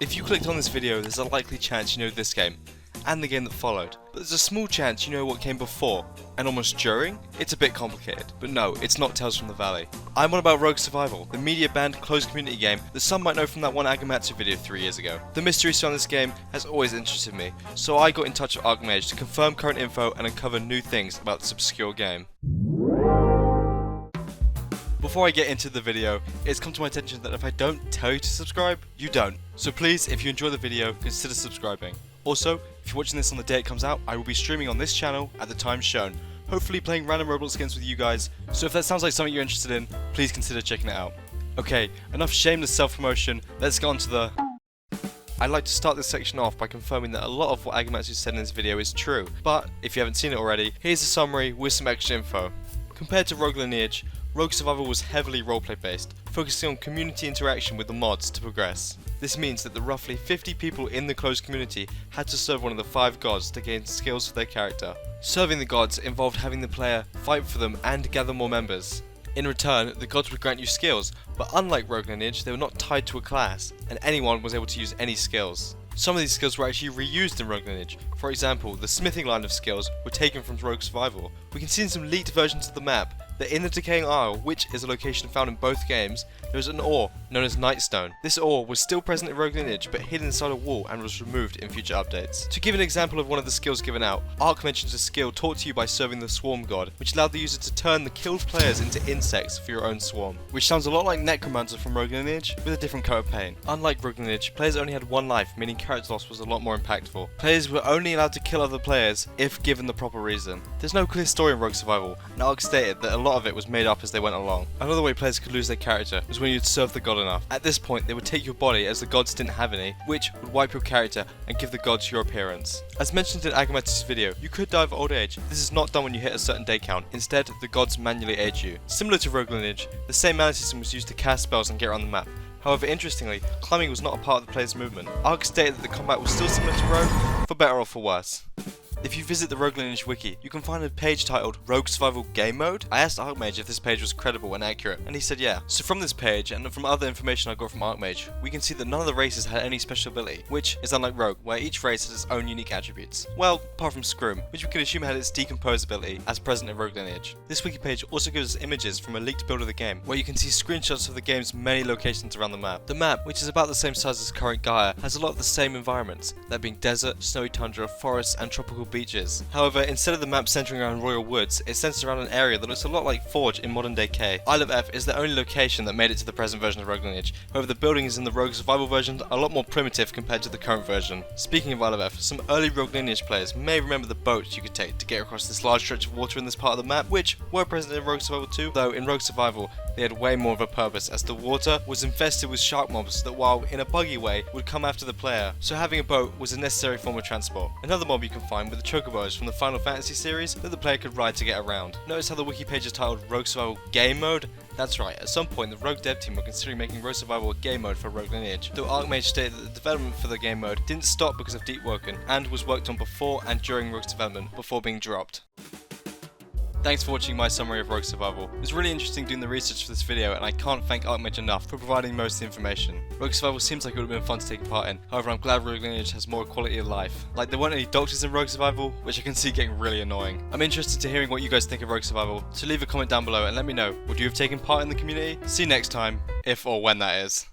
If you clicked on this video, there's a likely chance you know this game, and the game that followed, but there's a small chance you know what came before, and almost during. It's a bit complicated, but no, it's not Tales from the Valley. I'm on about Rogue Survival, the media banned closed community game that some might know from that one Agamatsu video 3 years ago. The mystery surrounding this game has always interested me, so I got in touch with Lineage to confirm current info and uncover new things about this obscure game. Before I get into the video, it's come to my attention that if I don't tell you to subscribe, you don't. So please, if you enjoy the video, consider subscribing. Also, if you're watching this on the day it comes out, I will be streaming on this channel at the time shown, hopefully playing random Roblox skins with you guys, so if that sounds like something you're interested in, please consider checking it out. Okay, enough shameless self-promotion, let's get on to the... I'd like to start this section off by confirming that a lot of what Agamatsu said in this video is true, but if you haven't seen it already, here's a summary with some extra info. Compared to Rogue Lineage, Rogue Survival was heavily roleplay based, focusing on community interaction with the mods to progress. This means that the roughly 50 people in the closed community had to serve one of the 5 gods to gain skills for their character. Serving the gods involved having the player fight for them and gather more members. In return, the gods would grant you skills, but unlike Rogue Lineage, they were not tied to a class, and anyone was able to use any skills. Some of these skills were actually reused in Rogue Lineage. For example, the smithing line of skills were taken from Rogue Survival. We can see in some leaked versions of the map that in the Decaying Isle, which is a location found in both games, there is an ore known as Nightstone. This ore was still present in Rogue Lineage but hidden inside a wall and was removed in future updates. To give an example of one of the skills given out, Ark mentions a skill taught to you by serving the Swarm God, which allowed the user to turn the killed players into insects for your own swarm, which sounds a lot like Necromancer from Rogue Lineage with a different coat of paint. Unlike Rogue Lineage, players only had one life, meaning character loss was a lot more impactful. Players were only allowed to kill other players if given the proper reason. There's no clear story in Rogue Survival, and Ark stated that a lot of it was made up as they went along. Another way players could lose their character was when you'd serve the god enough. At this point, they would take your body as the gods didn't have any, which would wipe your character and give the gods your appearance. As mentioned in Agamatsu's video, you could die of old age. This is not done when you hit a certain day count. Instead, the gods manually age you. Similar to Rogue Lineage, the same mana system was used to cast spells and get around the map. However, interestingly, climbing was not a part of the player's movement. Ark stated that the combat was still similar to Rogue, for better or for worse. If you visit the Rogue Lineage wiki, you can find a page titled Rogue Survival Game Mode. I asked Archmage if this page was credible and accurate, and he said yeah. So from this page, and from other information I got from Archmage, we can see that none of the races had any special ability, which is unlike Rogue, where each race has its own unique attributes. Well, apart from Scroom, which we can assume had its decompose ability, as present in Rogue Lineage. This wiki page also gives us images from a leaked build of the game, where you can see screenshots of the game's many locations around the map. The map, which is about the same size as current Gaia, has a lot of the same environments, that being desert, snowy tundra, forests, and tropical beaches. However, instead of the map centering around Royal Woods, it centers around an area that looks a lot like Forge in modern day K. Isle of F is the only location that made it to the present version of Rogue Lineage. However, the buildings in the Rogue Survival version are a lot more primitive compared to the current version. Speaking of Isle of F, some early Rogue Lineage players may remember the boats you could take to get across this large stretch of water in this part of the map, which were present in Rogue Survival 2, though in Rogue Survival they had way more of a purpose, as the water was infested with shark mobs that, while in a buggy way, would come after the player, so having a boat was a necessary form of transport. Another mob you can find were the chocobos from the Final Fantasy series that the player could ride to get around. Notice how the wiki page is titled Rogue Survival Game Mode? That's right, at some point the Rogue dev team were considering making Rogue Survival a game mode for Rogue Lineage, though Archmage stated that the development for the game mode didn't stop because of Deep Woken, and was worked on before and during Rogue's development, before being dropped. Thanks for watching my summary of Rogue Survival. It was really interesting doing the research for this video, and I can't thank Archmage enough for providing most of the information. Rogue Survival seems like it would have been fun to take part in, however I'm glad Rogue Lineage has more quality of life. Like, there weren't any doctors in Rogue Survival, which I can see getting really annoying. I'm interested to hearing what you guys think of Rogue Survival, so leave a comment down below and let me know, would you have taken part in the community? See you next time, if or when that is.